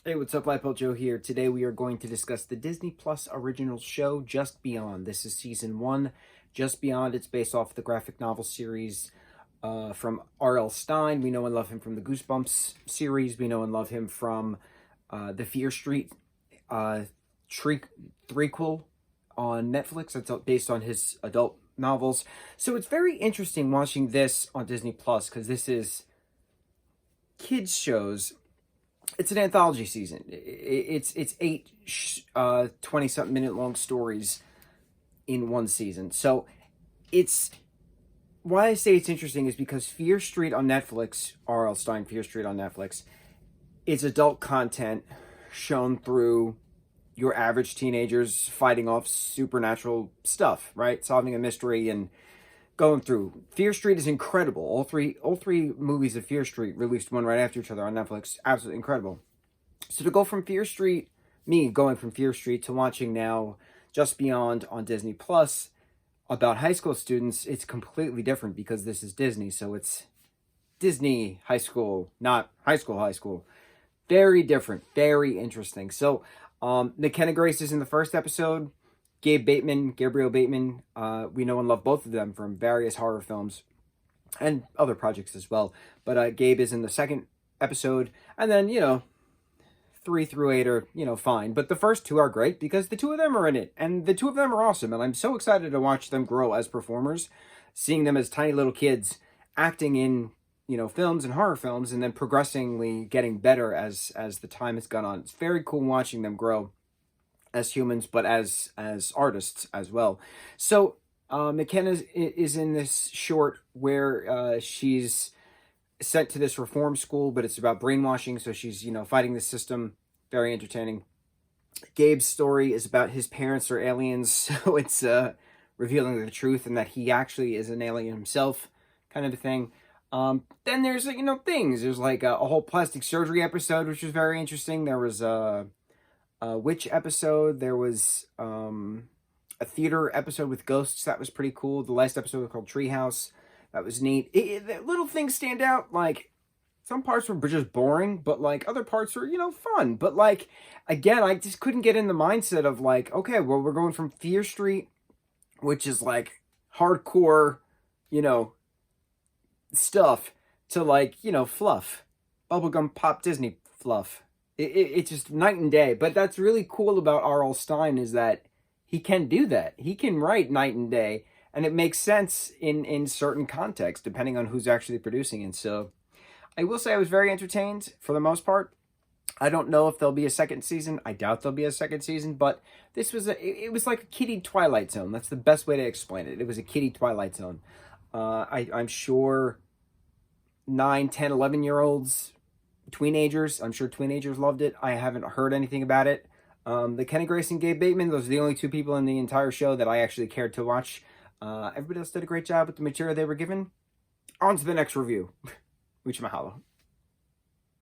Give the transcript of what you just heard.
Hey, what's up, lightboltjoe here. Today we are going to discuss the Disney Plus original show, Just Beyond. This is season 1, Just Beyond. It's based off the graphic novel series from R.L. Stine. We know and love him from the Goosebumps series. We know and love him from the Fear Street threequel on Netflix. That's based on his adult novels. So it's very interesting watching this on Disney Plus because this is kids shows. It's an anthology season. It's 8 20-something minute long stories in one season. So it's why I say it's interesting is because Fear Street on Netflix, R.L. Stine Fear Street on Netflix, it's adult content shown through your average teenagers fighting off supernatural stuff, right? Solving a mystery and going through. Fear Street is incredible. All three movies of Fear Street released one right after each other on Netflix. Absolutely incredible. So to go from Fear Street, going from Fear Street to watching now Just Beyond on Disney Plus about high school students, it's completely different because this is Disney. So it's Disney high school, not high school. Very different, very interesting. So McKenna Grace is in the first episode. Gabriel Bateman, we know and love both of them from various horror films and other projects as well. But Gabe is in the second episode, and then, 3 through 8 are, fine. But the first 2 are great because the 2 of them are in it, and the 2 of them are awesome, and I'm so excited to watch them grow as performers, seeing them as tiny little kids acting in, films and horror films, and then progressively getting better as the time has gone on. It's very cool watching them grow as humans, but as artists as well. So McKenna is in this short where she's sent to this reform school, but it's about brainwashing. So she's, fighting the system. Very entertaining. Gabe's story is about his parents are aliens. So it's revealing the truth and that he actually is an alien himself, kind of a thing. Then there's, things. There's like a whole plastic surgery episode, which was very interesting. There was a witch episode. There was a theater episode with ghosts. That was pretty cool. The last episode was called Treehouse. That was neat. Little things stand out. Like, some parts were just boring, but, like, other parts were, fun. But, like, again, I just couldn't get in the mindset of, like, okay, well, we're going from Fear Street, which is, like, hardcore, stuff, to, like, fluff. Bubblegum pop Disney fluff. It's just night and day. But that's really cool about R.L. Stine is that he can do that. He can write night and day, and it makes sense in certain contexts, depending on who's actually producing it. So I will say I was very entertained for the most part. I don't know if there'll be a second season. I doubt there'll be a second season, but this was it was like a kiddie Twilight Zone. That's the best way to explain it. It was a kiddie Twilight Zone. I'm sure 9, 10, 11-year-olds, teenagers, I'm sure teenagers loved it. I haven't heard anything about it. The Kenny Grace and Gabe Bateman, those are the only 2 people in the entire show that I actually cared to watch. Everybody else did a great job with the material they were given. On to the next review. Mucho mahalo.